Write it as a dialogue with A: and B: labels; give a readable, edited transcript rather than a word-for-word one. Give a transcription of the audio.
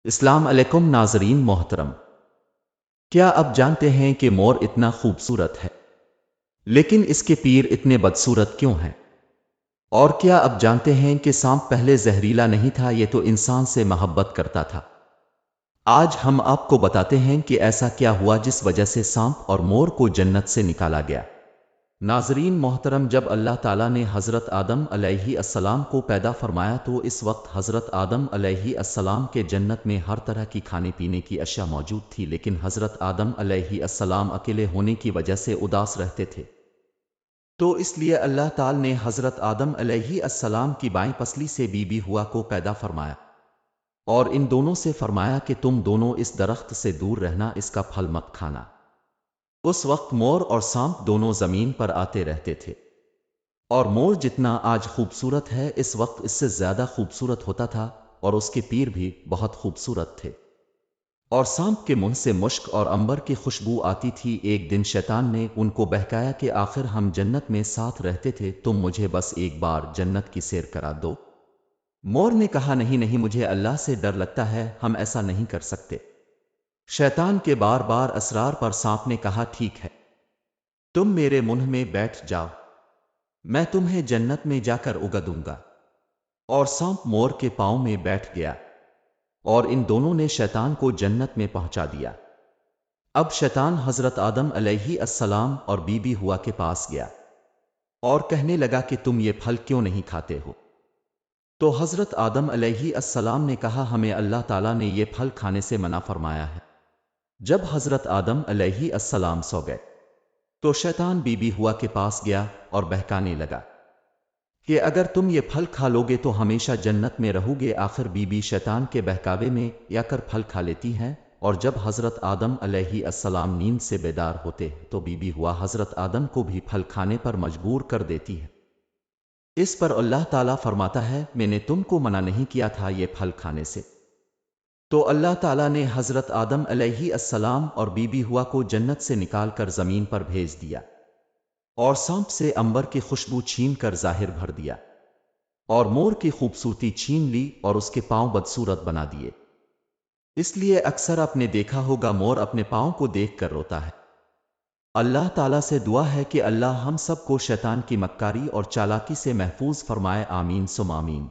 A: السلام علیکم ناظرین محترم، کیا اب جانتے ہیں کہ مور اتنا خوبصورت ہے لیکن اس کے پیر اتنے بدصورت کیوں ہیں؟ اور کیا اب جانتے ہیں کہ سانپ پہلے زہریلا نہیں تھا، یہ تو انسان سے محبت کرتا تھا؟ آج ہم آپ کو بتاتے ہیں کہ ایسا کیا ہوا جس وجہ سے سانپ اور مور کو جنت سے نکالا گیا۔ ناظرین محترم، جب اللہ تعالیٰ نے حضرت آدم علیہ السلام کو پیدا فرمایا تو اس وقت حضرت آدم علیہ السلام کے جنت میں ہر طرح کی کھانے پینے کی اشیاء موجود تھی، لیکن حضرت آدم علیہ السلام اکیلے ہونے کی وجہ سے اداس رہتے تھے۔ تو اس لیے اللہ تعالیٰ نے حضرت آدم علیہ السلام کی بائیں پسلی سے بی بی ہوا کو پیدا فرمایا اور ان دونوں سے فرمایا کہ تم دونوں اس درخت سے دور رہنا، اس کا پھل مت کھانا۔ اس وقت مور اور سانپ دونوں زمین پر آتے رہتے تھے، اور مور جتنا آج خوبصورت ہے اس وقت اس سے زیادہ خوبصورت ہوتا تھا، اور اس کے پیر بھی بہت خوبصورت تھے، اور سانپ کے منہ سے مشک اور عنبر کی خوشبو آتی تھی۔ ایک دن شیطان نے ان کو بہکایا کہ آخر ہم جنت میں ساتھ رہتے تھے، تم مجھے بس ایک بار جنت کی سیر کرا دو۔ مور نے کہا نہیں نہیں، مجھے اللہ سے ڈر لگتا ہے، ہم ایسا نہیں کر سکتے۔ شیطان کے بار بار اصرار پر سانپ نے کہا ٹھیک ہے، تم میرے منہ میں بیٹھ جاؤ، میں تمہیں جنت میں جا کر اگا دوں گا۔ اور سانپ مور کے پاؤں میں بیٹھ گیا، اور ان دونوں نے شیطان کو جنت میں پہنچا دیا۔ اب شیطان حضرت آدم علیہ السلام اور بی بی ہوا کے پاس گیا اور کہنے لگا کہ تم یہ پھل کیوں نہیں کھاتے ہو؟ تو حضرت آدم علیہ السلام نے کہا ہمیں اللہ تعالیٰ نے یہ پھل کھانے سے منع فرمایا ہے۔ جب حضرت آدم علیہ السلام سو گئے تو شیطان بی بی ہوا کے پاس گیا اور بہکانے لگا کہ اگر تم یہ پھل کھا لوگے تو ہمیشہ جنت میں رہو گے۔ آخر بی بی شیطان کے بہکاوے میں یا کر پھل کھا لیتی ہیں، اور جب حضرت آدم علیہ السلام نیند سے بیدار ہوتے تو بی بی ہوا حضرت آدم کو بھی پھل کھانے پر مجبور کر دیتی ہے۔ اس پر اللہ تعالیٰ فرماتا ہے میں نے تم کو منع نہیں کیا تھا یہ پھل کھانے سے؟ تو اللہ تعالیٰ نے حضرت آدم علیہ السلام اور بی بی ہوا کو جنت سے نکال کر زمین پر بھیج دیا، اور سانپ سے عنبر کی خوشبو چھین کر ظاہر بھر دیا، اور مور کی خوبصورتی چھین لی اور اس کے پاؤں بدصورت بنا دیے۔ اس لیے اکثر آپ نے دیکھا ہوگا مور اپنے پاؤں کو دیکھ کر روتا ہے۔ اللہ تعالیٰ سے دعا ہے کہ اللہ ہم سب کو شیطان کی مکاری اور چالاکی سے محفوظ فرمائے، آمین ثم آمین۔